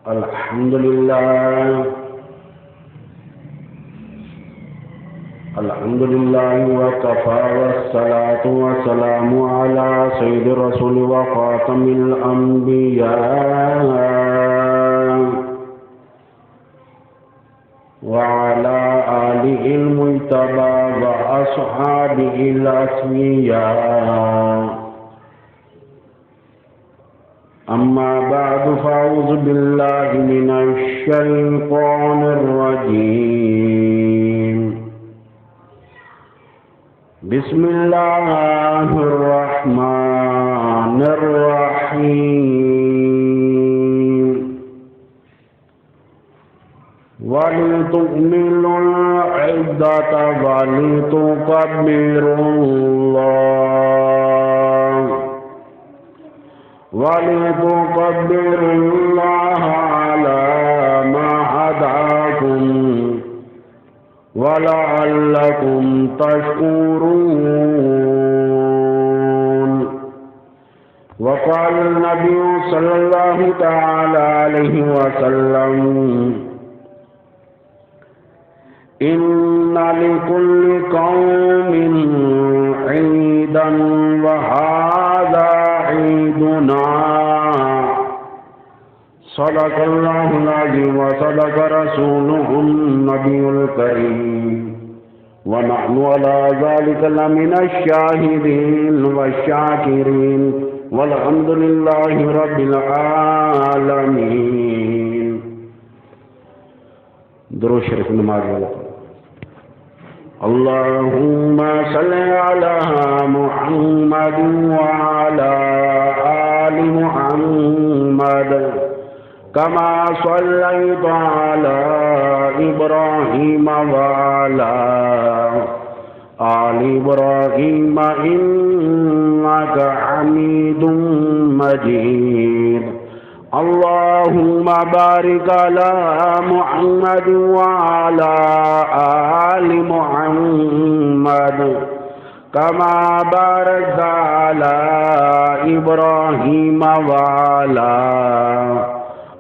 الحمد لله وكفى والصلاة والسلام على سيد الرسول وخاتم الأنبياء وعلى آله المجتبى وأصحابه الأسمياء. أما بعد فأعوذ بالله من الشيطان الرجيم. بسم الله الرحمن الرحيم. ولتكملوا العدة ولتكبروا الله على ما هداكم ولعلكم تشكرون. وقال النبي صلى الله تعالى عليه وسلم: إن لكل قوم عيدا وهذا عيدنا. صدق الله العظيم وصدق رسوله النبي الكريم ونحن على ذلك لمن الشاهدين والشاكرين والحمد لله رب العالمين. درود شریف نماز والا اللهم صل على محمد وعلى آل محمد كما صليت على إبراهيم وعلى آل إبراهيم إنك حميد مجيد. اللهم بارك على محمد وعلى آل محمد كما باركت على إبراهيم وعلى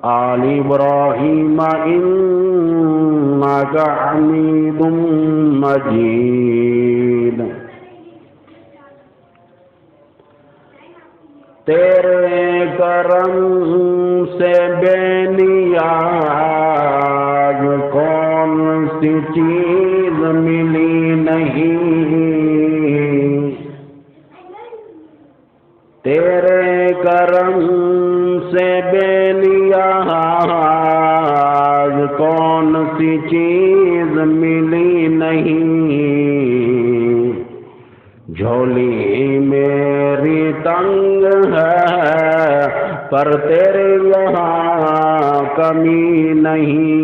آل إبراهيم إنك حميد مجيد. تیرے کرم سے بے نیاز کون سی چیز ملی نہیں. تیرے کرم سے بے نیاز کون سی چیز ملی نہیں. جھولی میری تنگ ہے پر تیرے یہاں کمی نہیں.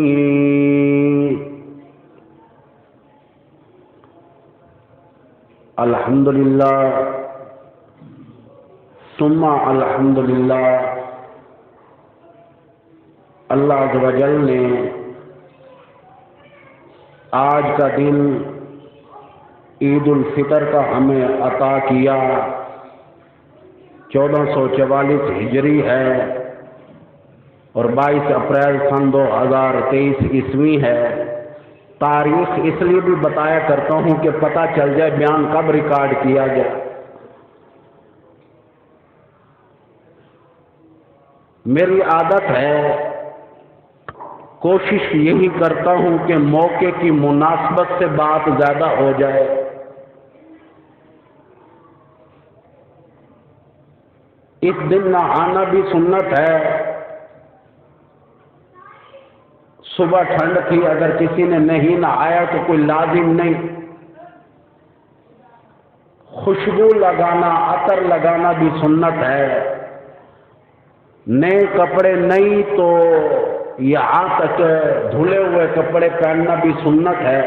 الحمدللہ ثم الحمدللہ. اللہ عز و جل نے آج کا دن عید الفطر کا ہمیں عطا کیا. 1444 ہجری ہے اور 22 اپریل سن 2023 عیسوی ہے. تاریخ اس لیے بھی بتایا کرتا ہوں کہ پتہ چل جائے بیان کب ریکارڈ کیا جائے. میری عادت ہے، کوشش یہی کرتا ہوں کہ موقع کی مناسبت سے بات زیادہ ہو جائے. اس دن نہانا بھی سنت ہے. صبح ٹھنڈ تھی، اگر کسی نے نہیں نہایا تو کوئی لازم نہیں. خوشبو لگانا، عطر لگانا بھی سنت ہے. نئے کپڑے نہیں تو یہاں تک دھلے ہوئے کپڑے پہننا بھی سنت ہے.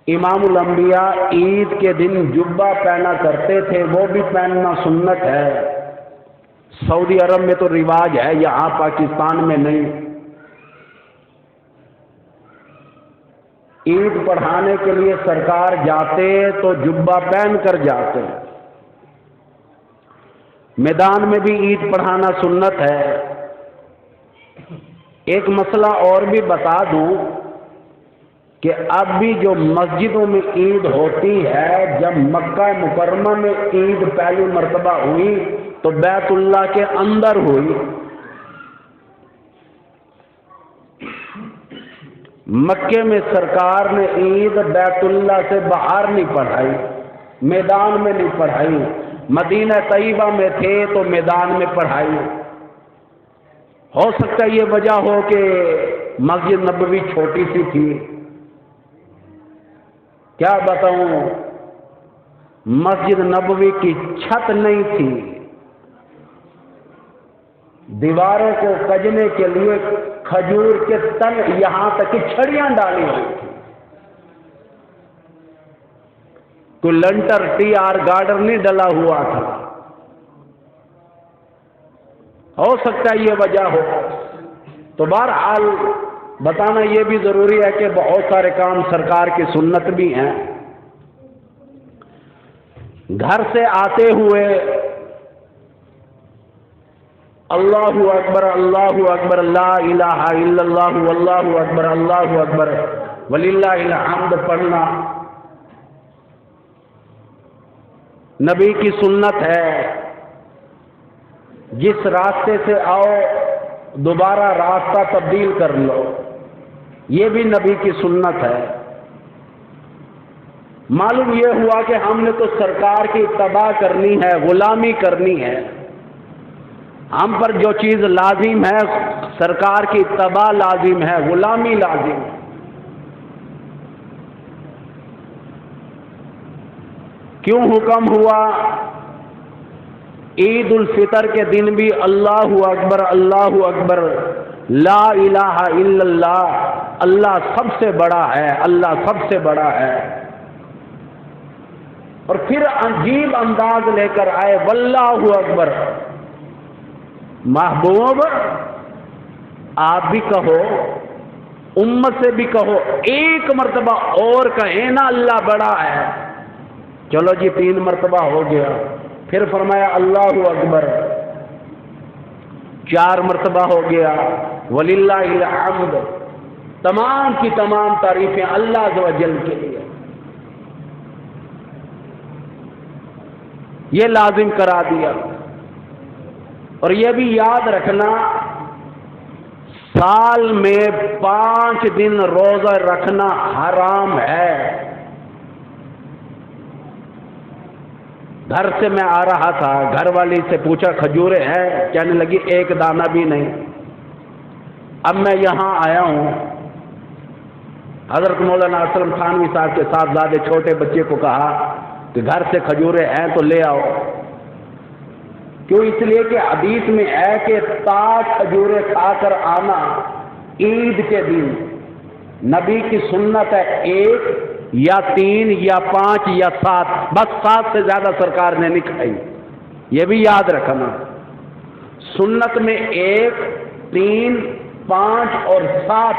امام الانبیاء عید کے دن جبہ پہنا کرتے تھے، وہ بھی پہننا سنت ہے. سعودی عرب میں تو رواج ہے، یہاں پاکستان میں نہیں. عید پڑھانے کے لیے سرکار جاتے تو جبہ پہن کر جاتے. میدان میں بھی عید پڑھانا سنت ہے۔ ایک مسئلہ اور بھی بتا دوں کہ اب بھی جو مسجدوں میں عید ہوتی ہے، جب مکہ مکرمہ میں عید پہلی مرتبہ ہوئی تو بیت اللہ کے اندر ہوئی۔ مکے میں سرکار نے عید بیت اللہ سے باہر نہیں پڑھائی، میدان میں نہیں پڑھائی۔ مدینہ طیبہ میں تھے تو میدان میں پڑھائی۔ ہو سکتا ہے یہ وجہ ہو کہ مسجد نبوی چھوٹی سی تھی، کیا بتاؤں، مسجد نبوی کی چھت نہیں تھی، دیواروں کو کجنے کے لیے کھجور کے تن یہاں تک کہ چھڑیاں ڈالی ہوئی تھی، کوئی لنٹر ٹی آر گارڈر نہیں ڈلا ہوا تھا۔ ہو سکتا ہے یہ وجہ ہو۔ تو بہرحال بتانا یہ بھی ضروری ہے کہ بہت سارے کام سرکار کی سنت بھی ہیں۔ گھر سے آتے ہوئے اللہ اکبر اللہ اکبر لا الہ الا اللہ واللہ اکبر اللہ اکبر وللہ الحمد پڑھنا نبی کی سنت ہے۔ جس راستے سے آؤ دوبارہ راستہ تبدیل کر لو، یہ بھی نبی کی سنت ہے۔ معلوم یہ ہوا کہ ہم نے تو سرکار کی اتباع کرنی ہے، غلامی کرنی ہے۔ ہم پر جو چیز لازم ہے سرکار کی اتباع لازم ہے، غلامی لازم ہے۔ کیوں حکم ہوا؟ عید الفطر کے دن بھی اللہ اکبر لا الہ الا اللہ، اللہ سب سے بڑا ہے، اللہ سب سے بڑا ہے۔ اور پھر عجیب انداز لے کر آئے واللہ اکبر۔ محبوب آپ بھی کہو، امت سے بھی کہو، ایک مرتبہ اور کہیں نا اللہ بڑا ہے۔ چلو جی 3 مرتبہ ہو گیا، پھر فرمایا اللہ اکبر، 4 مرتبہ ہو گیا وللہ الحمد، تمام کی تمام تعریفیں اللہ عز و جل کے لیے۔ یہ لازم کرا دیا۔ اور یہ بھی یاد رکھنا سال میں 5 دن روزہ رکھنا حرام ہے۔ گھر سے میں آ رہا تھا، گھر والی سے پوچھا کھجوریں ہیں؟ کہنے لگی 1 دانہ بھی نہیں۔ اب میں یہاں آیا ہوں، حضرت مولانا اسلم تھانوی صاحب کے صاحبزادے چھوٹے بچے کو کہا کہ گھر سے کھجوریں ہیں تو لے آؤ۔ کیوں؟ اس لیے کہ حدیث میں ہے کہ 60 کھجوریں کھا کر آنا عید کے دن نبی کی سنت ہے، 1 یا 3 یا 5 یا 7، بس 7 سے زیادہ سرکار نے نہیں کھائی۔ یہ بھی یاد رکھنا، سنت میں 1، 3، 5 اور 7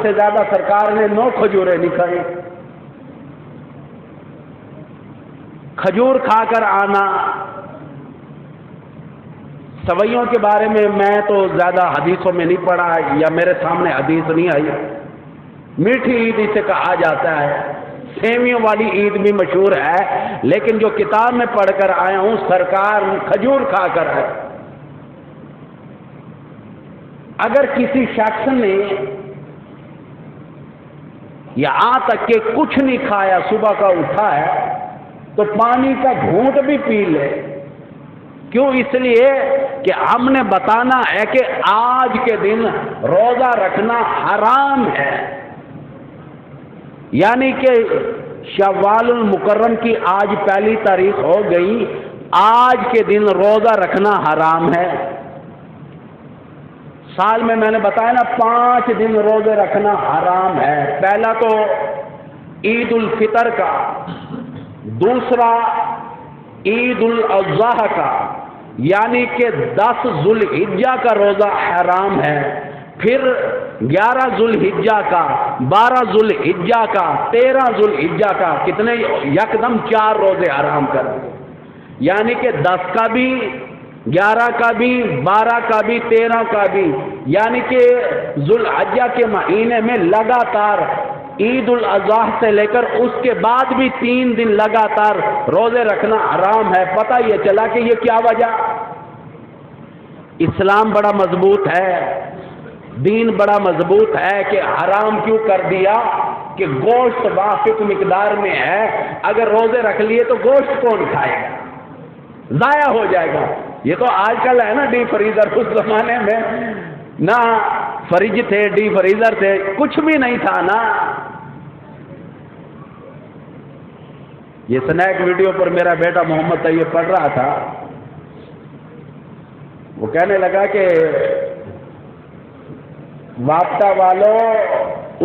سے زیادہ سرکار نے 9 کھجوریں نہیں کھائی۔ کھجور کھا کر آنا۔ سوئیوں کے بارے میں تو زیادہ حدیثوں میں نہیں پڑھا یا میرے سامنے حدیث نہیں آئی۔ میٹھی عید اسے کہا جاتا ہے، سیویوں والی عید بھی مشہور ہے، لیکن جو کتاب میں پڑھ کر آیا ہوں سرکار کھجور کھا کر ہے۔ اگر کسی شخص نے یہاں تک کہ کچھ نہیں کھایا، صبح کا اٹھا ہے تو پانی کا گھونٹ بھی پی لے۔ کیوں؟ اس لیے کہ ہم نے بتانا ہے کہ آج کے دن روزہ رکھنا حرام ہے، یعنی کہ شوال المکرم کی آج پہلی تاریخ ہو گئی، آج کے دن روزہ رکھنا حرام ہے۔ سال میں نے بتایا نا 5 دن روزے رکھنا حرام ہے۔ پہلا تو عید الفطر کا، دوسرا عید الاضحیٰ کا یعنی کہ 10 ذوالحجہ کا روزہ حرام ہے، پھر 11 ذوالحجہ کا، 12 ذوالحجہ کا، 13 ذوالحجہ کا، کتنے یکدم 4 روزے حرام کر دیے۔ یعنی کہ 10 کا بھی، 11 کا بھی، 12 کا بھی، 13 کا بھی، یعنی کہ ذوالحجہ کے مہینے میں لگاتار عید الاضحیٰ سے لے کر اس کے بعد بھی 3 دن لگاتار روزے رکھنا حرام ہے۔ پتہ یہ چلا کہ یہ کیا وجہ؟ اسلام بڑا مضبوط ہے، دین بڑا مضبوط ہے کہ حرام کیوں کر دیا کہ گوشت وافق مقدار میں ہے، اگر روزے رکھ لیے تو گوشت کون کھائے گا؟ ضائع ہو جائے گا۔ یہ تو آج کل ہے نا ڈی فریزر، اس زمانے میں نہ فریج تھے، ڈی فریزر تھے، کچھ بھی نہیں تھا نا۔ یہ سنیک ویڈیو پر میرا بیٹا محمد طیب پڑھ رہا تھا، وہ کہنے لگا کہ وابطہ والوں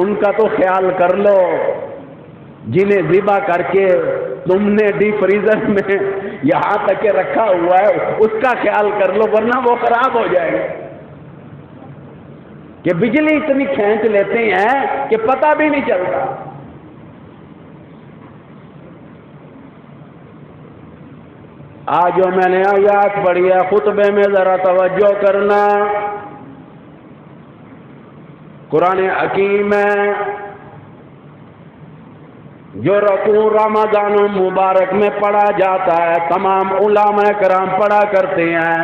ان کا تو خیال کر لو، جنہیں ذبح کر کے تم نے ڈی فریزر میں یہاں تک کہ رکھا ہوا ہے اس کا خیال کر لو، ورنہ وہ خراب ہو جائے گا۔ کہ بجلی اتنی کھینچ لیتے ہیں کہ پتہ بھی نہیں چلتا۔ آج جو میں نے آیات پڑھی ہے خطبے میں ذرا توجہ کرنا، قرآن حکیم ہے جو رکوع رمضان المبارک میں پڑھا جاتا ہے، تمام علماء کرام پڑھا کرتے ہیں،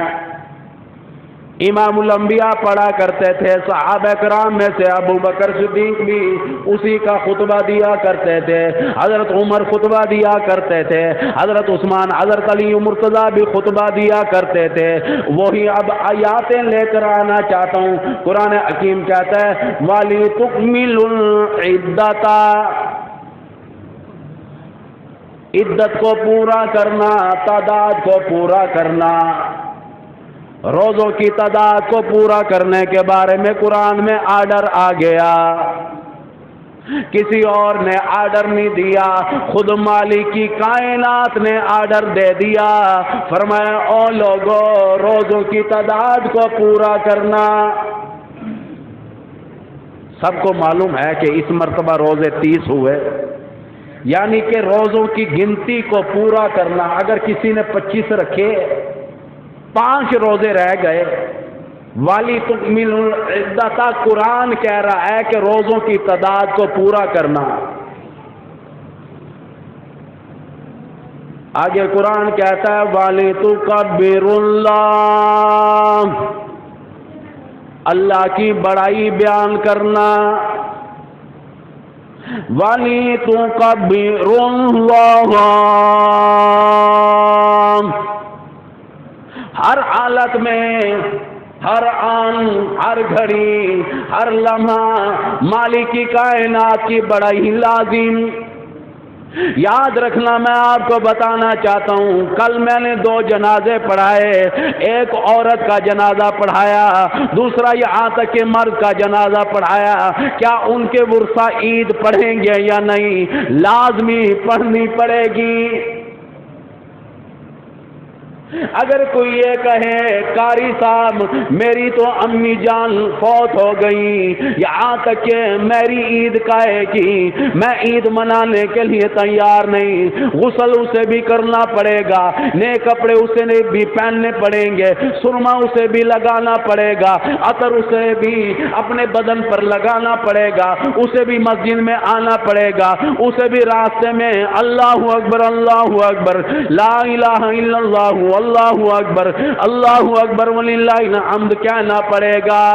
امام الانبیاء پڑھا کرتے تھے، صحابہ کرام میں سے ابو بکر صدیق بھی اسی کا خطبہ دیا کرتے تھے، حضرت عمر خطبہ دیا کرتے تھے، حضرت عثمان، حضرت علی مرتضیٰ بھی خطبہ دیا کرتے تھے۔ وہی اب آیاتیں لے کر آنا چاہتا ہوں۔ قرآن حکیم کہتا ہے وَلِتُكْمِلُوا الْعِدَّةَ، عدت کو پورا کرنا، تعداد کو پورا کرنا، روزوں کی تعداد کو پورا کرنے کے بارے میں قرآن میں آرڈر آ گیا، کسی اور نے آرڈر نہیں دیا، خود مالک کی کائنات نے آرڈر دے دیا، فرمایا او لوگو روزوں کی تعداد کو پورا کرنا۔ سب کو معلوم ہے کہ اس مرتبہ روزے 30 ہوئے، یعنی کہ روزوں کی گنتی کو پورا کرنا۔ اگر کسی نے 25 رکھے، 5 روزے رہ گئے، والی تکمیل العدہ، قرآن کہہ رہا ہے کہ روزوں کی تعداد کو پورا کرنا۔ آگے قرآن کہتا ہے والی تکبر اللہ، اللہ کی بڑائی بیان کرنا، والی تکبر اللہ، ہر حالت میں، ہر آن، ہر گھڑی، ہر لمحہ مالک کی کائنات کی بڑائی لازم۔ یاد رکھنا، میں آپ کو بتانا چاہتا ہوں، کل میں نے 2 جنازے پڑھائے، ایک عورت کا جنازہ پڑھایا، دوسرا یہاں تک کہ مرد کا جنازہ پڑھایا۔ کیا ان کے ورثہ عید پڑھیں گے یا نہیں؟ لازمی پڑھنی پڑے گی۔ اگر کوئی یہ کہے قاری صاحب میری تو امی جان فوت ہو گئی، یہاں تک کہ میری عید کائے گی، میں عید منانے کے لیے تیار نہیں، غسل اسے بھی کرنا پڑے گا، نئے کپڑے اسے بھی پہننے پڑیں گے، سرما اسے بھی لگانا پڑے گا، عطر اسے بھی اپنے بدن پر لگانا پڑے گا، اسے بھی مسجد میں آنا پڑے گا، اسے بھی راستے میں اللہ اکبر اللہ اکبر لا الہ الا اللہ اللہ اکبر وللہ الحمد کہنا پڑے گا۔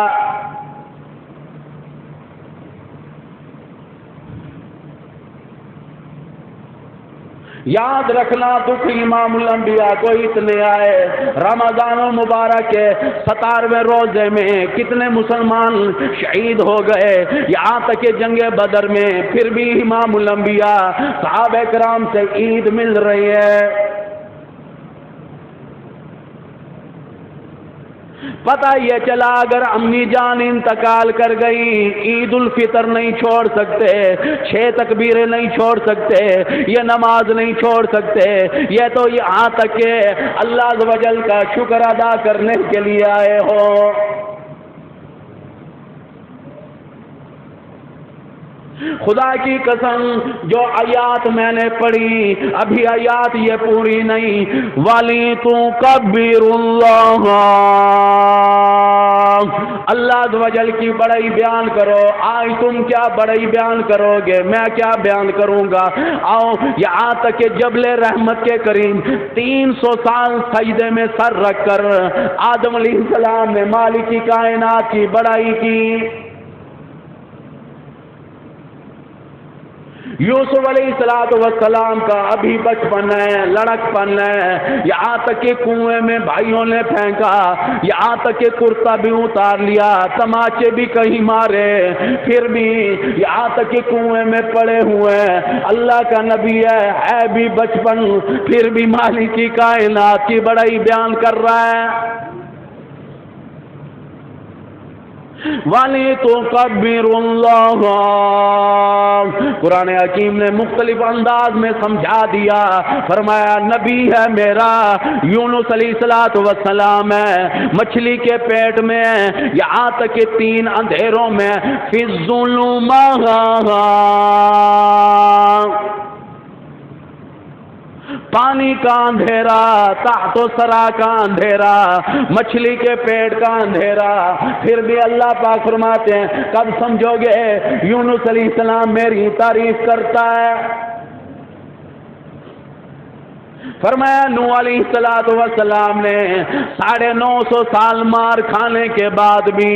یاد رکھنا، دکھ امام الانبیاء کو اتنے آئے، رمضان المبارک کے 17ویں روزے میں کتنے مسلمان شہید ہو گئے، یہاں تک کہ جنگ بدر میں پھر بھی امام الانبیاء صحابہ کرام سے عید مل رہی ہے۔ پتہ یہ چلا اگر امی جان انتقال کر گئی، عید الفطر نہیں چھوڑ سکتے، 6 تکبیریں نہیں چھوڑ سکتے، یہ نماز نہیں چھوڑ سکتے، یہ تو یہاں تک کہ اللہ عز و جل کا شکر ادا کرنے کے لیے آئے ہو۔ خدا کی قسم جو آیات میں نے پڑھی ابھی آیات یہ پوری نہیں، وَلِتُكَبِّرُوا اللہ عز و جل کی بڑائی بیان کرو۔ آج تم کیا بڑائی بیان کرو گے، میں کیا بیان کروں گا؟ آؤ یہاں تک کہ جبل رحمت کے قریب 300 سال سجدے میں سر رکھ کر آدم علیہ السلام نے مالک کائنات کی بڑائی کی۔ یوسف علیہ السلام کا ابھی بچپن ہے، لڑکپن ہے، یہاں تک کہ کنویں میں بھائیوں نے پھینکا، یہاں تک کہ کرتا بھی اتار لیا، تماچے بھی کہیں مارے، پھر بھی یہاں تک کہ کنویں میں پڑے ہوئے، اللہ کا نبی ہے بھی بچپن، پھر بھی مالک کی کائنات کی بڑائی بیان کر رہا ہے۔ وَلِتُكَبِّرُوا اللَّهَ قرآن حکیم نے مختلف انداز میں سمجھا دیا، فرمایا نبی ہے میرا یونس علیہ السلام ہے، مچھلی کے پیٹ میں، یہاں تک کہ 3 اندھیروں میں، فِي الظُّلُمَاتِ پانی کا اندھیرا، تحت و سرا کا اندھیرا، مچھلی کے پیٹ کا اندھیرا، پھر بھی اللہ پاک فرماتے ہیں کب سمجھو گے یونس علیہ السلام میری تعریف کرتا ہے؟ فرمایا نوح علیہ السلام نے 950 سال مار کھانے کے بعد بھی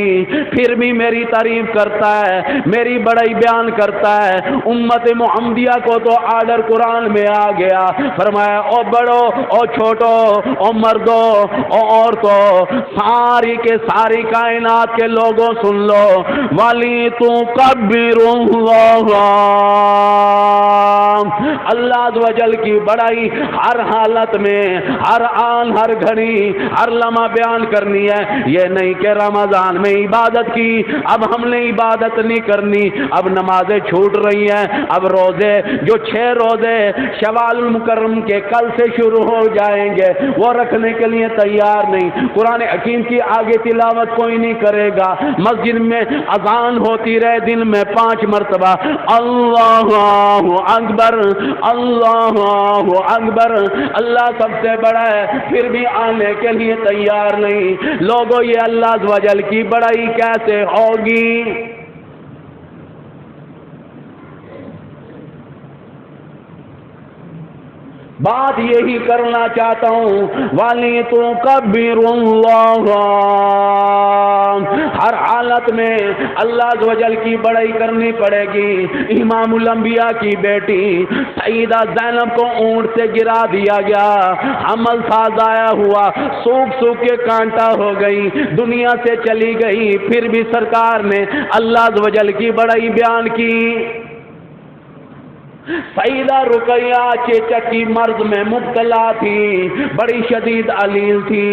پھر بھی میری تعریف کرتا ہے، میری بڑائی بیان کرتا ہے۔ امت محمدیہ کو تو آرڈر قرآن میں آ گیا، فرمایا او بڑو او چھوٹو او مردو او عورتوں، ساری کے ساری کائنات کے لوگوں سن لو، وَلِتُكَبِّرُوا اللَّهَ اللہ عز و جل کی بڑائی ہر حالت میں، ہر آن ہر گھڑی ہر لمحہ بیان کرنی ہے۔ یہ نہیں کہ رمضان میں عبادت کی اب ہم نے عبادت نہیں کرنی، اب نمازیں چھوٹ رہی ہیں، اب روزے جو 6 روزے شوال المکرم کے کل سے شروع ہو جائیں گے وہ رکھنے کے لیے تیار نہیں۔ قرآن حکیم کی آگے تلاوت کوئی نہیں کرے گا، مسجد میں اذان ہوتی رہے دن میں 5 مرتبہ اللہ اکبر اللہ اکبر، اللہ سب سے بڑا ہے، پھر بھی آنے کے لیے تیار نہیں۔ لوگوں یہ اللہ عز و جل کی بڑائی کیسے ہوگی؟ بات یہی کرنا چاہتا ہوں، وَلِتُكَبِّرُوا اللَّهَ ہر حالت میں اللہ عز و جل کی بڑائی کرنی پڑے گی۔ امام الانبیاء کی بیٹی سیدہ زینب کو اونٹ سے گرا دیا گیا، حمل تھا ضائع ہوا، سوکھ کے کانٹا ہو گئی، دنیا سے چلی گئی، پھر بھی سرکار نے اللہ عز و جل کی بڑائی بیان کی۔ سیدہ رقیہ چیچک کی مرض میں مبتلا تھی، بڑی شدید علیل تھی،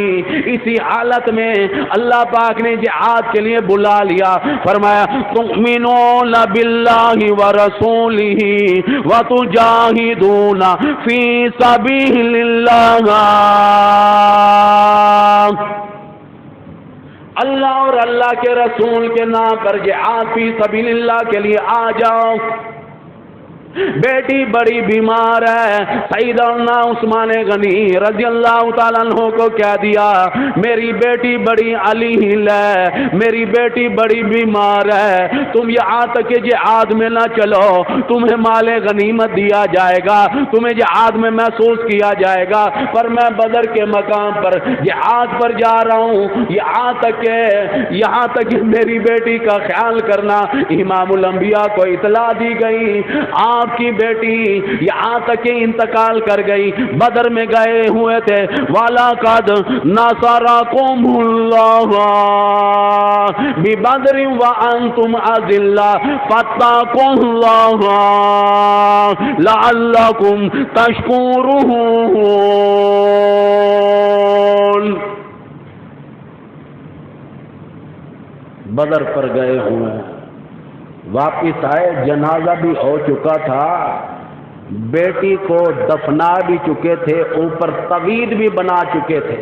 اسی حالت میں اللہ پاک نے جہاد کے لیے بلا لیا، فرمایا تؤمنون باللہ ورسولہ وتجاہدون فی سبیل اللہ، اللہ اور اللہ کے رسول کے نام پر جہاد فی سبیل اللہ کے لیے آ جاؤ۔ بیٹی بڑی بیمار ہے، سیدنا عثمان غنی رضی اللہ تعالیٰ عنہ کو کہہ دیا میری بیٹی بڑی علیل ہے، میری بیٹی بڑی بیمار ہے، تم یہاں تک کہ جہاد میں نہ چلو، تمہیں مال غنیمت دیا جائے گا، تمہیں جہاد میں محسوس کیا جائے گا، پر میں بدر کے مقام پر جہاد پر جا رہا ہوں، یہاں تک کہ میری بیٹی کا خیال کرنا۔ امام الانبیاء کو اطلاع دی گئی آپ کی بیٹی یہاں تک کہ انتقال کر گئی، بدر میں گئے ہوئے تھے، وَلَقَدْ نَصَرَكُمُ اللَّهُ بِبَدْرٍ وَأَنْتُمْ أَذِلَّةٌ فَاتَّقُوا اللَّهَ لَعَلَّكُمْ تَشْكُرُونَ۔ بدر پر گئے ہوئے، واپس آئے، جنازہ بھی ہو چکا تھا، بیٹی کو دفنا بھی چکے تھے، اوپر تعویذ بھی بنا چکے تھے۔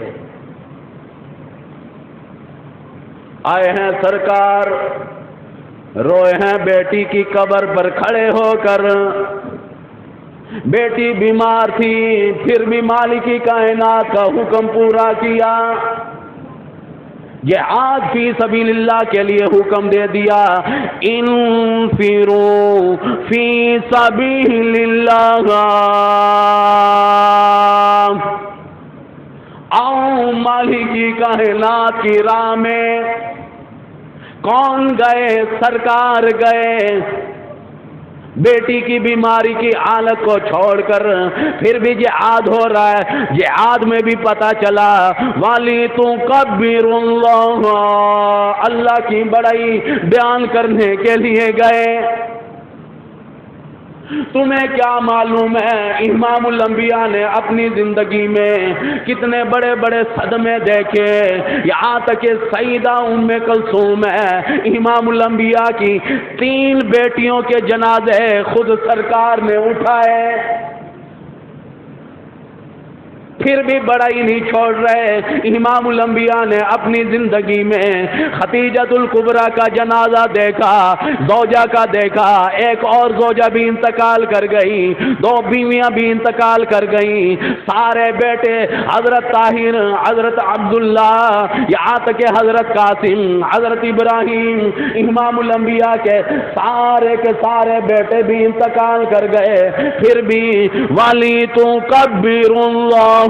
آئے ہیں سرکار روئے ہیں بیٹی کی قبر پر کھڑے ہو کر، بیٹی بیمار تھی پھر بھی مالک کائنات کا حکم پورا کیا، جہاد فی سبیل اللہ کے لیے حکم دے دیا، انفروا فی سبیل اللہ، آؤ مالک کائنات کی راہ میں۔ کون گئے؟ سرکار گئے، بیٹی کی بیماری کی حالت کو چھوڑ کر، پھر بھی جہاد ہو رہا ہے، جہاد میں بھی پتا چلا والی تو کبیر اللہ، اللہ کی بڑائی بیان کرنے کے لیے گئے۔ تمہیں کیا معلوم ہے امام الانبیاء نے اپنی زندگی میں کتنے بڑے بڑے صدمے دیکھے، یہاں تک کہ سیدہ ام کلثوم ہے، امام الانبیاء کی 3 بیٹیوں کے جنازے خود سرکار نے اٹھائے، پھر بھی بڑائی نہیں چھوڑ رہے۔ امام الانبیاء نے اپنی زندگی میں خدیجۃ الکبریٰ کا جنازہ دیکھا، زوجہ کا دیکھا، ایک اور زوجہ بھی انتقال کر گئی، 2 بیویاں بھی انتقال کر گئیں، سارے بیٹے حضرت طاہر، حضرت عبداللہ، یہاں تک کہ حضرت قاسم، حضرت ابراہیم، امام الانبیاء کے سارے بیٹے بھی انتقال کر گئے، پھر بھی والی تو کبیر اللہ،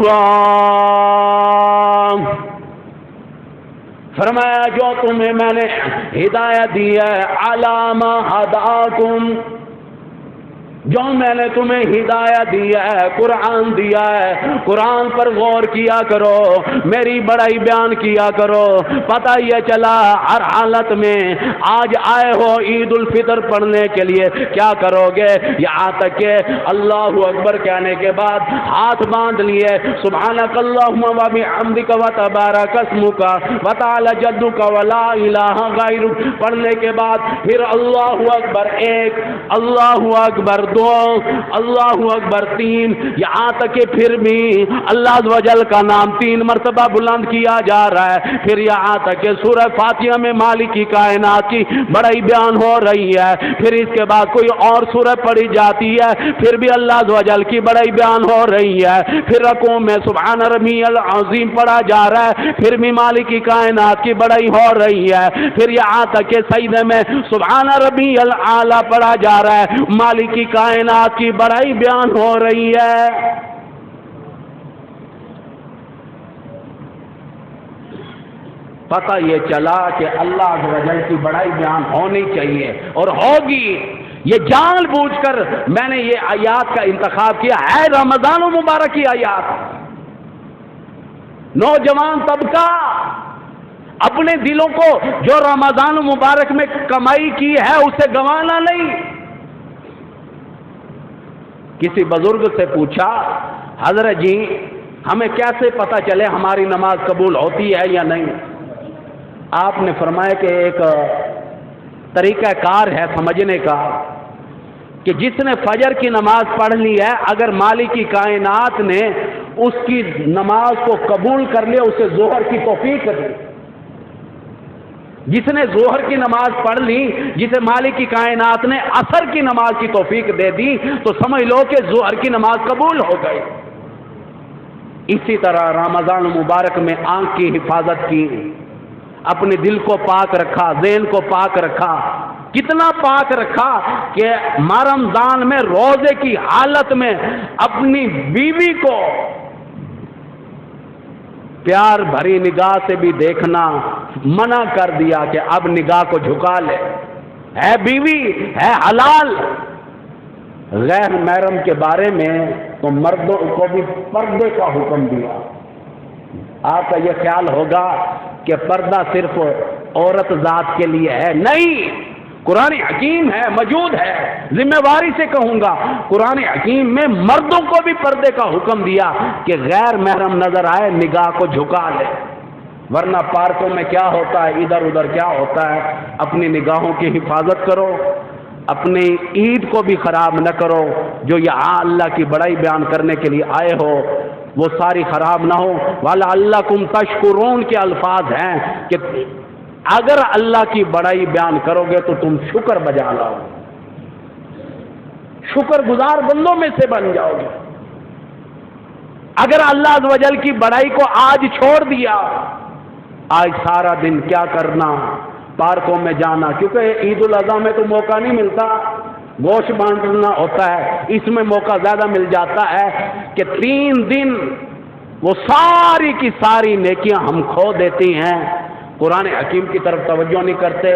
فرمایا جو تمہیں میں نے ہدایت دی ہے، علامہ ہداکم، جو میں نے تمہیں ہدایت دی ہے، قرآن دیا ہے، قرآن پر غور کیا کرو، میری بڑائی بیان کیا کرو۔ پتہ یہ چلا ہر حالت میں آج آئے ہو عید الفطر پڑھنے کے لیے کیا کرو گے، یہاں تک کہ اللہ اکبر کہنے کے بعد ہاتھ باندھ لیے، سبحانک اللہم و بحمدک و تبارک اسمک و تعالی جدک و لا الہ غیرک پڑھنے کے بعد پھر اللہ اکبر 1، اللہ اکبر 2، اللہ اکبر 3، یہاں تک کہ پھر بھی اللہ عز و جل کا نام 3 مرتبہ بلند کیا جا رہا ہے، پھر یہاں تک کہ سورہ فاتحہ میں مالک کی کائنات کی بڑائی بیان ہو رہی ہے، پھر اس کے بعد کوئی اور سورہ پڑھی جاتی ہے، پھر بھی اللہ عز و جل کی بڑائی بیان ہو رہی ہے، پھر رکوع میں سبحان ربی العظیم پڑھا جا رہا ہے، پھر بھی مالک کی کائنات کی بڑائی ہو رہی ہے، پھر یہاں تک کہ سجدے میں سبحان ربی الاعلی پڑھا جا رہا ہے، مالک کی کائنات کی بڑائی بیان ہو رہی ہے۔ پتہ یہ چلا کہ اللہ عز و جل کی بڑائی بیان ہونی چاہیے اور ہوگی، یہ جان بوجھ کر میں نے یہ آیات کا انتخاب کیا ہے، رمضان المبارک کی آیات۔ نوجوان طبقہ اپنے دلوں کو جو رمضان المبارک میں کمائی کی ہے اسے گنوانا نہیں۔ کسی بزرگ سے پوچھا حضرت جی ہمیں کیسے پتہ چلے ہماری نماز قبول ہوتی ہے یا نہیں؟ آپ نے فرمایا کہ ایک طریقہ کار ہے سمجھنے کا کہ جس نے فجر کی نماز پڑھ لی ہے، اگر مالک کی کائنات نے اس کی نماز کو قبول کر لیا، اسے ظہر کی توفیق دی۔ جس نے ظہر کی نماز پڑھ لی، جسے مالک کی کائنات نے عصر کی نماز کی توفیق دے دی، تو سمجھ لو کہ ظہر کی نماز قبول ہو گئی۔ اسی طرح رمضان مبارک میں آنکھ کی حفاظت کی، اپنے دل کو پاک رکھا، ذہن کو پاک رکھا، کتنا پاک رکھا کہ رمضان میں روزے کی حالت میں اپنی بیوی کو پیار بھری نگاہ سے بھی دیکھنا منع کر دیا کہ اب نگاہ کو جھکا لے، ہے بیوی ہے حلال۔ غیر محرم کے بارے میں تو مردوں کو بھی پردے کا حکم دیا۔ آپ کا یہ خیال ہوگا کہ پردہ صرف عورت ذات کے لیے ہے، نہیں، قرآن حکیم ہے، موجود ہے، ذمہ داری سے کہوں گا، قرآن حکیم میں مردوں کو بھی پردے کا حکم دیا کہ غیر محرم نظر آئے نگاہ کو جھکا لے، ورنہ پارکوں میں کیا ہوتا ہے، ادھر ادھر کیا ہوتا ہے۔ اپنی نگاہوں کی حفاظت کرو، اپنی عید کو بھی خراب نہ کرو، جو یہاں اللہ کی بڑائی بیان کرنے کے لیے آئے ہو وہ ساری خراب نہ ہو۔ وَلَعَلَّكُمْ تَشْكُرُونَ کے الفاظ ہیں کہ اگر اللہ کی بڑائی بیان کرو گے تو تم شکر بجا لاؤ، شکر گزار بندوں میں سے بن جاؤ گے۔ اگر اللہ عز و جل کی بڑائی کو آج چھوڑ دیا، آج سارا دن کیا کرنا، پارکوں میں جانا، کیونکہ عید الاضحیٰ میں تو موقع نہیں ملتا، گوشت بانٹنا ہوتا ہے، اس میں موقع زیادہ مل جاتا ہے کہ 3 دن وہ ساری کی ساری نیکیاں ہم کھو دیتی ہیں، قرآن حکیم کی طرف توجہ نہیں کرتے۔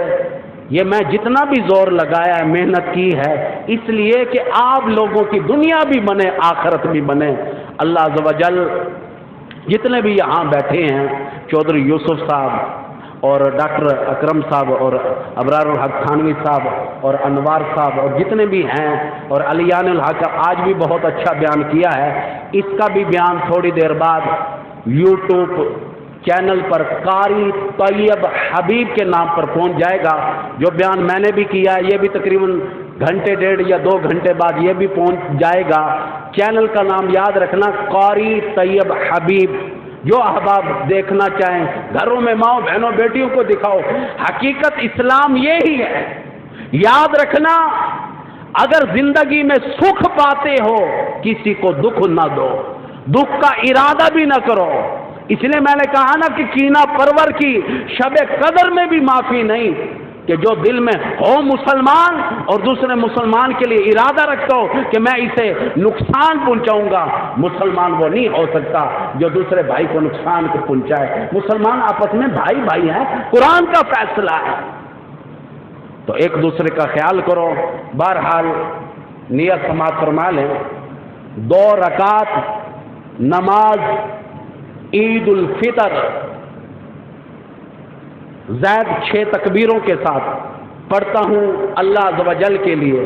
یہ میں جتنا بھی زور لگایا ہے، محنت کی ہے، اس لیے کہ آپ لوگوں کی دنیا بھی بنے، آخرت بھی بنے۔ اللہ عز و جل جتنے بھی یہاں بیٹھے ہیں، چودھری یوسف صاحب اور ڈاکٹر اکرم صاحب اور ابرار الحق تھانوی صاحب اور انوار صاحب اور جتنے بھی ہیں، اور علیان الحق آج بھی بہت اچھا بیان کیا ہے، اس کا بھی بیان تھوڑی دیر بعد یوٹیوب چینل پر قاری طیب حبیب کے نام پر پہنچ جائے گا۔ جو بیان میں نے بھی کیا ہے، یہ بھی تقریباً گھنٹے 1.5 یا 2 گھنٹے بعد یہ بھی پہنچ جائے گا۔ چینل کا نام یاد رکھنا، قاری طیب حبیب۔ جو احباب دیکھنا چاہیں، گھروں میں ماؤں بہنوں بیٹیوں کو دکھاؤ، حقیقت اسلام یہی ہے۔ یاد رکھنا، اگر زندگی میں سکھ پاتے ہو، کسی کو دکھ نہ دو، دکھ کا ارادہ بھی نہ کرو۔ اس لیے میں نے کہا نا کہ کینہ پرور کی شب قدر میں بھی معافی نہیں، کہ جو دل میں ہو مسلمان اور دوسرے مسلمان کے لیے ارادہ رکھتا ہو کہ میں اسے نقصان پہنچاؤں گا، مسلمان وہ نہیں ہو سکتا جو دوسرے بھائی کو نقصان کو پہنچائے۔ مسلمان آپس میں بھائی بھائی ہیں، قرآن کا فیصلہ ہے، تو ایک دوسرے کا خیال کرو۔ بہرحال نیت سماعت فرما لیں، 2 رکعت نماز عید الفطر زائد 6 تکبیروں کے ساتھ پڑھتا ہوں اللہ عز و جل کے لیے۔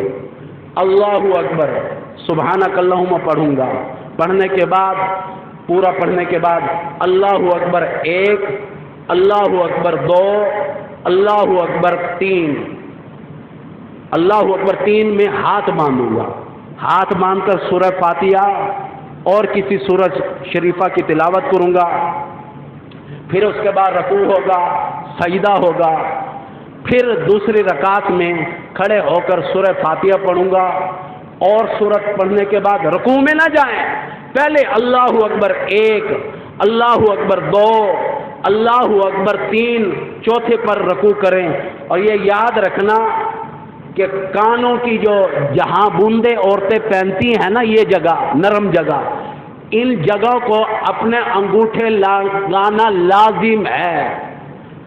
اللہ اکبر، سبحانک اللہم پڑھوں گا، پڑھنے کے بعد پورا پڑھنے کے بعد اللہ اکبر 1، اللہ اکبر 2، اللہ اکبر 3۔ اللہ اکبر 3 میں ہاتھ باندھوں گا، ہاتھ باندھ کر سورہ فاتحہ اور کسی سورۃ شریفہ کی تلاوت کروں گا۔ پھر اس کے بعد رکوع ہوگا، سجدہ ہوگا، پھر دوسری رکعت میں کھڑے ہو کر سورہ فاتحہ پڑھوں گا، اور سورت پڑھنے کے بعد رکوع میں نہ جائیں، پہلے اللہ اکبر 1، اللہ اکبر 2، اللہ اکبر 3، چوتھے پر رکوع کریں۔ اور یہ یاد رکھنا کہ کانوں کی جو جہاں بوندے عورتیں پہنتی ہیں نا، یہ جگہ نرم جگہ، ان جگہ کو اپنے انگوٹھے لگانا لازم ہے،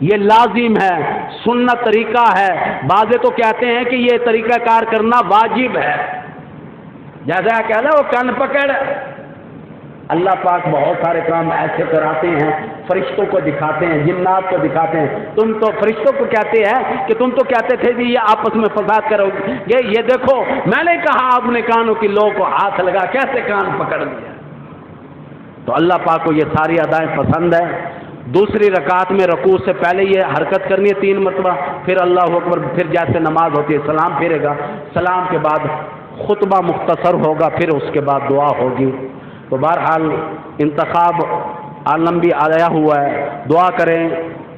یہ لازم ہے، سنت طریقہ ہے۔ بعضے تو کہتے ہیں کہ یہ طریقہ کار کرنا واجب ہے، جیسا کہہ لو وہ کن پکڑ۔ اللہ پاک بہت سارے کام ایسے کراتے ہیں، فرشتوں کو دکھاتے ہیں، جنات کو دکھاتے ہیں۔ تم تو فرشتوں کو کہتے ہیں کہ تم تو کہتے تھے کہ یہ آپس میں فساد کرو گے، یہ دیکھو میں نے کہا آپ نے کانوں کی لو کو ہاتھ لگا کیسے کان پکڑ لیا۔ تو اللہ پاک کو یہ ساری ادائیں پسند ہے۔ دوسری رکعت میں رکوع سے پہلے یہ حرکت کرنی ہے 3 مرتبہ، پھر اللہ اکبر، پھر جیسے نماز ہوتی ہے سلام پھیرے گا، سلام کے بعد خطبہ مختصر ہوگا، پھر اس کے بعد دعا ہوگی۔ تو بہرحال انتخاب عالم بھی آیا ہوا ہے، دعا کریں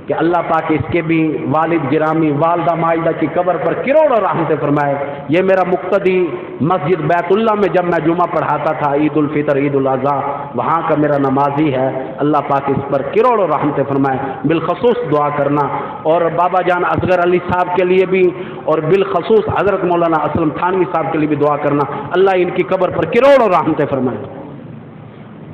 کہ اللہ پاک اس کے بھی والد گرامی والدہ ماجدہ کی قبر پر کروڑوں رحمتیں فرمائے۔ یہ میرا مقتدی مسجد بیت اللہ میں جب میں جمعہ پڑھاتا تھا، عید الفطر عید الاضحیٰ، وہاں کا میرا نمازی ہے، اللہ پاک اس پر کروڑوں رحمتیں فرمائے۔ بالخصوص دعا کرنا، اور بابا جان اصغر علی صاحب کے لیے بھی، اور بالخصوص حضرت مولانا اسلم تھانوی صاحب کے لیے بھی دعا کرنا، اللہ ان کی قبر پر کروڑوں رحمتیں فرمائے۔